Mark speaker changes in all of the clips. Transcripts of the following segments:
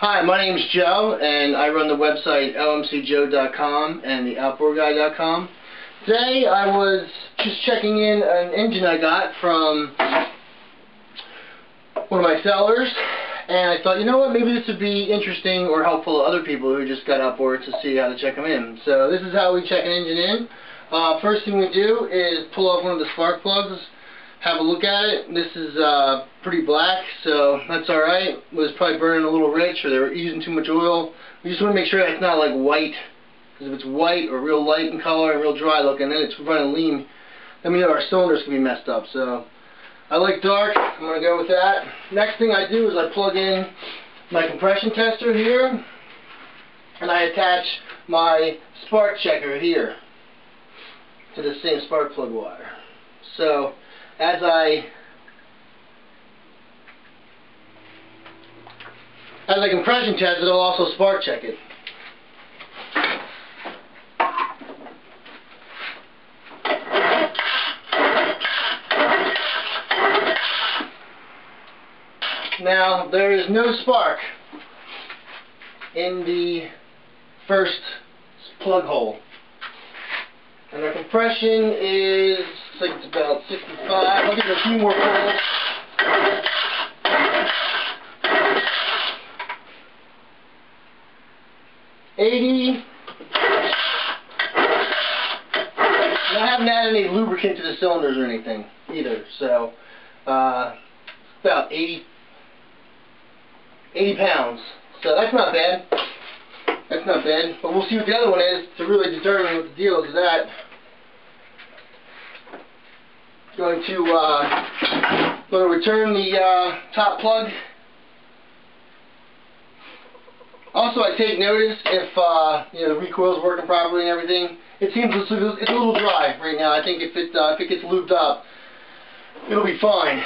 Speaker 1: Hi, my name's Joe, and I run the website omcjoe.com and the outboardguy.com. Today I was just checking in an engine I got from one of my sellers, and I thought, you know what, maybe this would be interesting or helpful to other people who just got outboards to see how to check them in. So this is how we check an engine in. First thing we do is pull off one of the spark plugs, have a look at it. This is pretty black, so that's alright. It was probably burning a little rich, or they were using too much oil. We just want to make sure that it's not like white, because if it's white or real light in color and real dry looking, then it's running lean. Then we know our cylinders can be messed up. So I like dark. I'm going to go with that. Next thing I do is I plug in my compression tester here, and I attach my spark checker here to the same spark plug wire. So as I compression test it, it'll also spark check it. Now, there is no spark in the first plug hole. And our compression is, looks like it's about 65. I'll give it a few more pulls. $80. And I haven't added any lubricant to the cylinders or anything either, so about 80 pounds. So that's not bad. That's not bad. But we'll see what the other one is to really determine what the deal is with that. Going to return the top plug. Also, I take notice if the recoil is working properly and everything. It seems it's a little dry right now. I think if it gets lubed up, it'll be fine.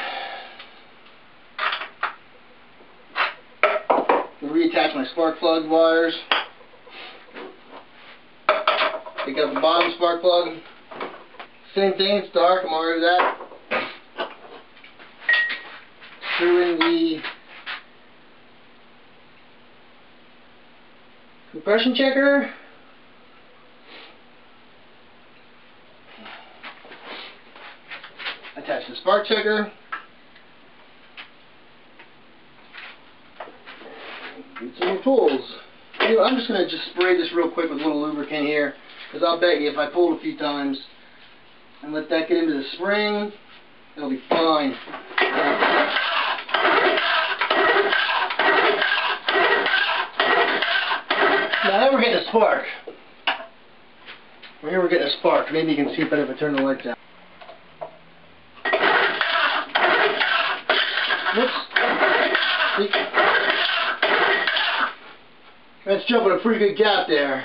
Speaker 1: Reattach my spark plug wires. Take out the bottom spark plug. Same thing, it's dark, I'm alright with that. Screw in the compression checker. Attach the spark checker. Do some more pulls. I'm just going to spray this real quick with a little lubricant here, because I'll bet you if I pull it a few times and let that get into the spring, it'll be fine. Now we're getting a spark. Here we're getting a spark. Maybe you can see it better if I turn the lights down. Whoops. See? That's jumping a pretty good gap there.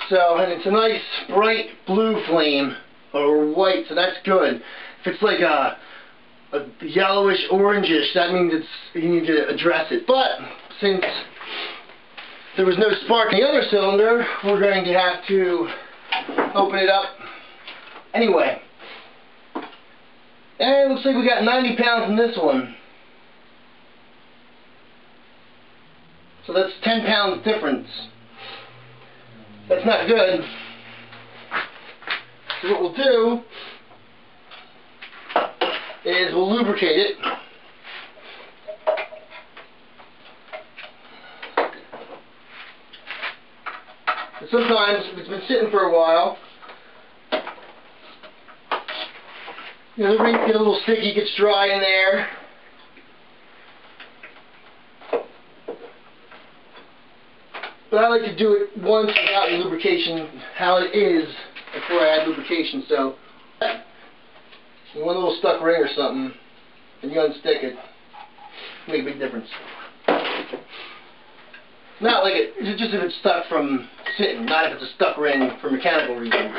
Speaker 1: So, and it's a nice bright blue flame, or white, so that's good. If it's like a yellowish, orangish, that means you need to address it. But since there was no spark in the other cylinder, we're going to have to open it up anyway. And it looks like we got 90 pounds in this one. So that's 10 pounds difference. That's not good. So what we'll do is we'll lubricate it. And sometimes if it's been sitting for a while, the ring gets a little sticky, gets dry in there. But I like to do it once without lubrication, how it is, before I add lubrication. So, one little stuck ring or something, and you unstick it, make a big difference. Not like it's just if it's stuck from sitting, not if it's a stuck ring for mechanical reasons.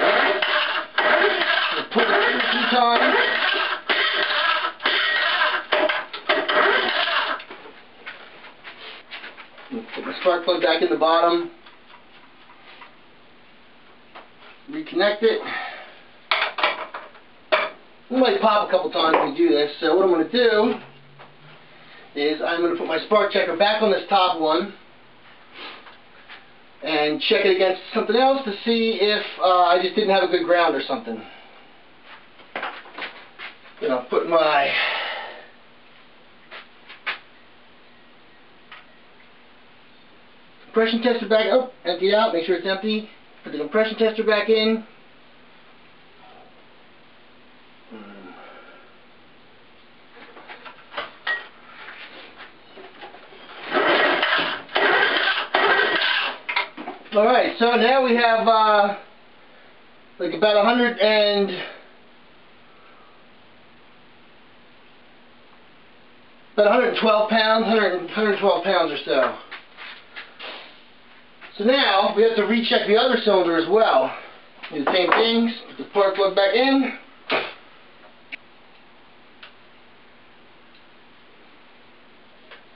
Speaker 1: Pull it a few times. Put the spark plug back in the bottom. Reconnect it. We might pop a couple times when we do this, so what I'm going to do is I'm going to put my spark checker back on this top one and check it against something else to see if I just didn't have a good ground or something. Then I'll put my compression tester back, empty it out, make sure it's empty. Put the compression tester back in. Alright, so now we have like about 112 pounds, 112 pounds or so. So now we have to recheck the other cylinder as well. Do the same thing, put the spark plug back in.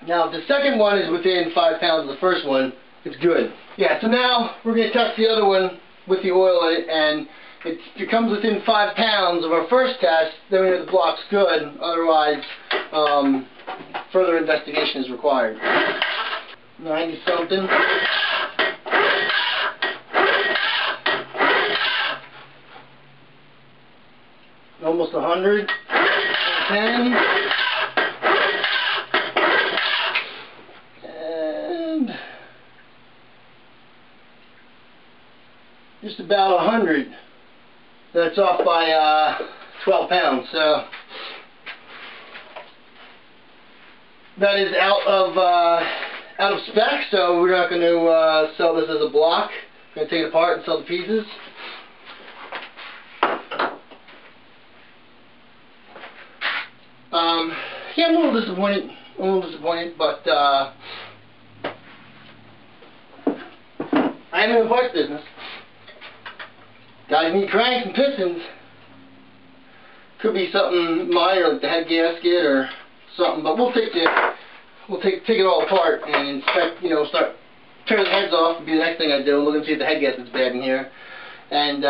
Speaker 1: Now if the second one is within 5 pounds of the first one, it's good. Yeah, so now we're going to test the other one with the oil in it, and if it comes within 5 pounds of our first test, then we know the block's good. Otherwise, further investigation is required. 90 something. Almost 100. 10. And just about 100. That's off by 12 pounds. So that is out of spec. So we're not going to sell this as a block. We're going to take it apart and sell the pieces. Yeah, I'm a little disappointed. But I am in the parts business. Guys need cranks and pistons. Could be something minor like the head gasket or something, but we'll take it all apart and inspect. You know, start tearing the heads off would be the next thing I do. Look and see if the head gasket's bad in here, and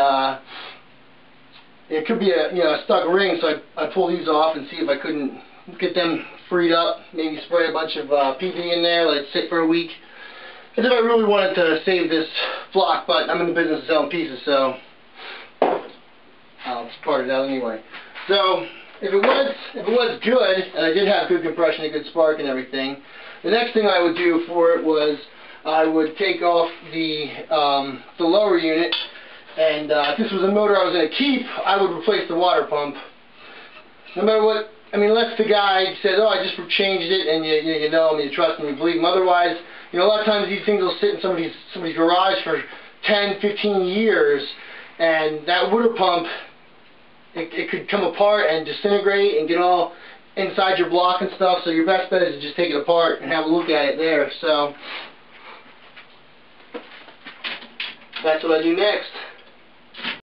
Speaker 1: it could be a stuck ring. So I pull these off and see if I couldn't get them freed up. Maybe spray a bunch of PV in there, let it sit for a week. As if I really wanted to save this block, but I'm in the business of selling pieces, so I'll just part it out anyway. So if it was good, and I did have good compression, a good spark and everything, the next thing I would do for it was I would take off the lower unit, and if this was a motor I was going to keep, I would replace the water pump. No matter what, I mean, unless the guy says, oh, I just changed it, and you know him, you trust him, you believe him. Otherwise, you know, a lot of times these things will sit in somebody's garage for 10, 15 years, and that water pump, it could come apart and disintegrate and get all inside your block and stuff. So your best bet is to just take it apart and have a look at it there. So that's what I do next.